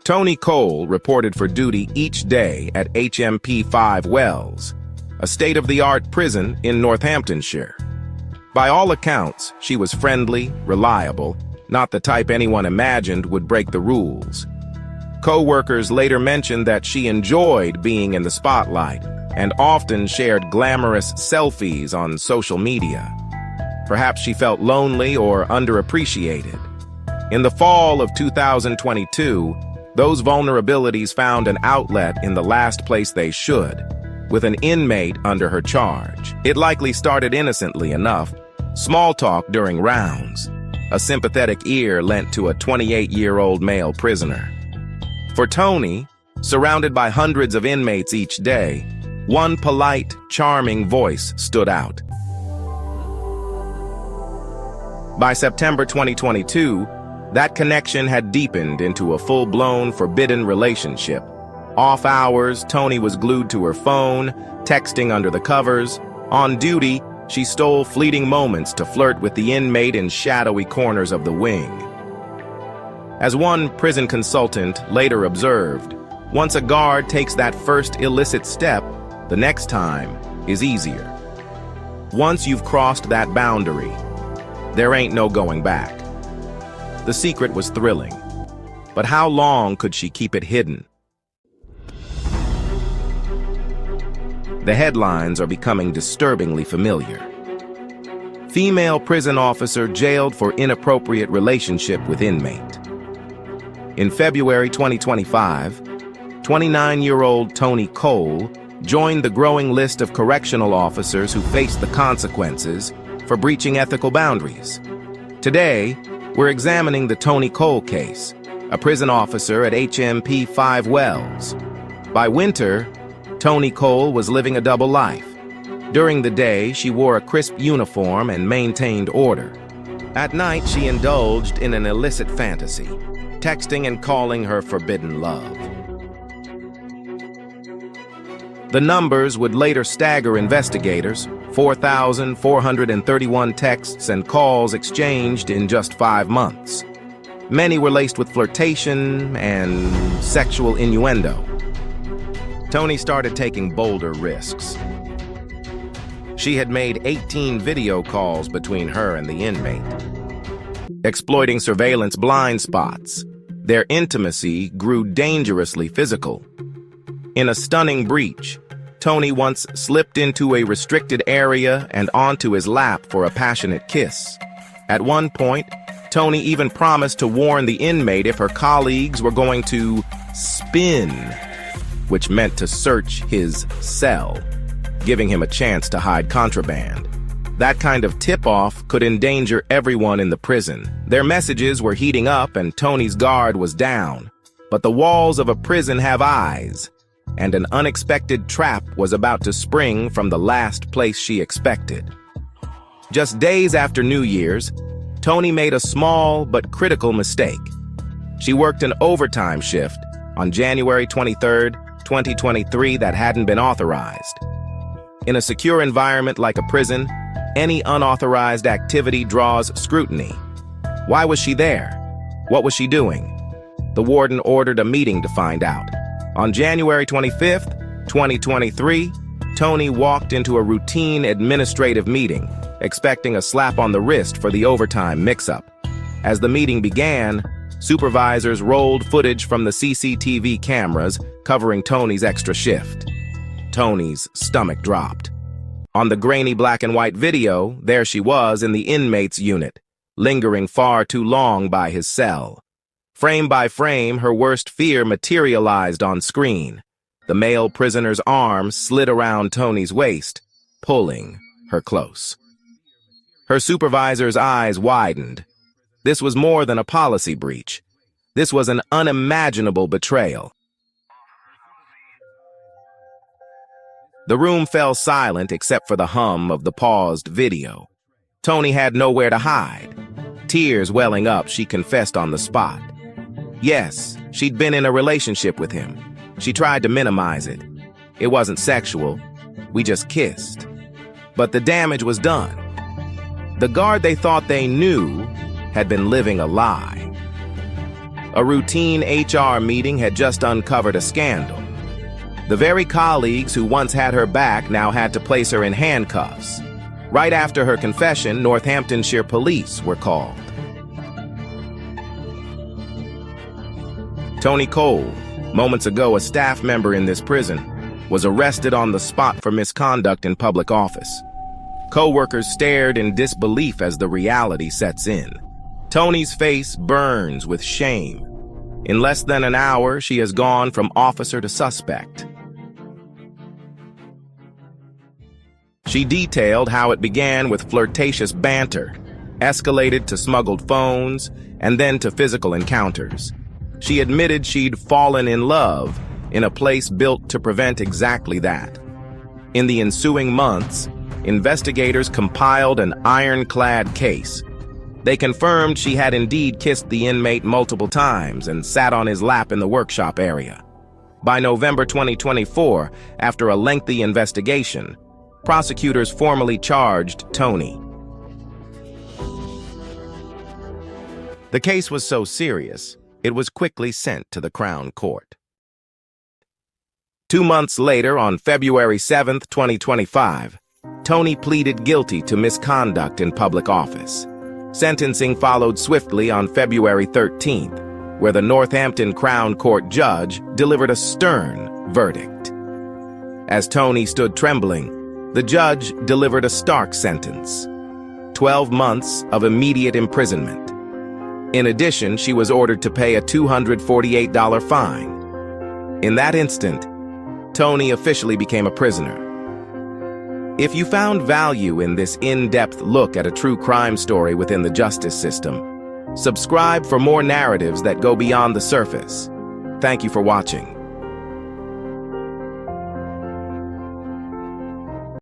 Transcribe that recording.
Toni Cole reported for duty each day at HMP Five Wells, a state-of-the-art prison in Northamptonshire. By all accounts, she was friendly, reliable, not the type anyone imagined would break the rules. Co-workers later mentioned that she enjoyed being in the spotlight and often shared glamorous selfies on social media. Perhaps she felt lonely or underappreciated. In the fall of 2022, those vulnerabilities found an outlet in the last place they should, with an inmate under her charge. It likely started innocently enough, small talk during rounds, a sympathetic ear lent to a 28-year-old male prisoner. For Toni, surrounded by hundreds of inmates each day, one polite, charming voice stood out. By September 2022, that connection had deepened into a full-blown, forbidden relationship. Off hours, Toni was glued to her phone, texting under the covers. On duty, she stole fleeting moments to flirt with the inmate in shadowy corners of the wing. As one prison consultant later observed, once a guard takes that first illicit step, the next time is easier. Once you've crossed that boundary, there ain't no going back. The secret was thrilling, but how long could she keep it hidden? The headlines are becoming disturbingly familiar. Female prison officer jailed for inappropriate relationship with inmate. In February 2025, 29-year-old Toni Cole joined the growing list of correctional officers who faced the consequences for breaching ethical boundaries. Today, we're examining the Toni Cole case, a prison officer at HMP Five Wells. By winter, Toni Cole was living a double life. During the day, she wore a crisp uniform and maintained order. At night, she indulged in an illicit fantasy, texting and calling her forbidden love. The numbers would later stagger investigators: 4,431 texts and calls exchanged in just 5 months. Many were laced with flirtation and sexual innuendo. Toni started taking bolder risks. She had made 18 video calls between her and the inmate. Exploiting surveillance blind spots, their intimacy grew dangerously physical. In a stunning breach, Toni once slipped into a restricted area and onto his lap for a passionate kiss. At one point, Toni even promised to warn the inmate if her colleagues were going to spin, which meant to search his cell, giving him a chance to hide contraband. That kind of tip-off could endanger everyone in the prison. Their messages were heating up and Toni's guard was down. But the walls of a prison have eyes, and an unexpected trap was about to spring from the last place she expected. Just days after New Year's, Toni made a small but critical mistake. She worked an overtime shift on January 23, 2023 that hadn't been authorized. In a secure environment like a prison, any unauthorized activity draws scrutiny. Why was she there? What was she doing? The warden ordered a meeting to find out. On January 25th, 2023, Toni walked into a routine administrative meeting, expecting a slap on the wrist for the overtime mix-up. As the meeting began, supervisors rolled footage from the CCTV cameras covering Toni's extra shift. Toni's stomach dropped. On the grainy black and white video, there she was in the inmate's unit, lingering far too long by his cell. Frame by frame, her worst fear materialized on screen. The male prisoner's arm slid around Toni's waist, pulling her close. Her supervisor's eyes widened. This was more than a policy breach. This was an unimaginable betrayal. The room fell silent except for the hum of the paused video. Toni had nowhere to hide. Tears welling up, she confessed on the spot. Yes, she'd been in a relationship with him. She tried to minimize it. It wasn't sexual. We just kissed. But the damage was done. The guard they thought they knew had been living a lie. A routine HR meeting had just uncovered a scandal. The very colleagues who once had her back now had to place her in handcuffs. Right after her confession, Northamptonshire police were called. Toni Cole, moments ago a staff member in this prison, was arrested on the spot for misconduct in public office. Co-workers stared in disbelief as the reality sets in. Toni's face burns with shame. In less than an hour, she has gone from officer to suspect. She detailed how it began with flirtatious banter, escalated to smuggled phones, and then to physical encounters. She admitted she'd fallen in love in a place built to prevent exactly that. In the ensuing months, investigators compiled an ironclad case. They confirmed she had indeed kissed the inmate multiple times and sat on his lap in the workshop area. By November 2024, after a lengthy investigation, prosecutors formally charged Toni. The case was so serious, it was quickly sent to the Crown Court. 2 months later, on February 7, 2025, Toni pleaded guilty to misconduct in public office. Sentencing followed swiftly on February 13th, where the Northampton Crown Court judge delivered a stern verdict. As Toni stood trembling, the judge delivered a stark sentence: 12 months of immediate imprisonment. In addition, she was ordered to pay a $248 fine. In that instant, Toni officially became a prisoner. If you found value in this in-depth look at a true crime story within the justice system, subscribe for more narratives that go beyond the surface. Thank you for watching.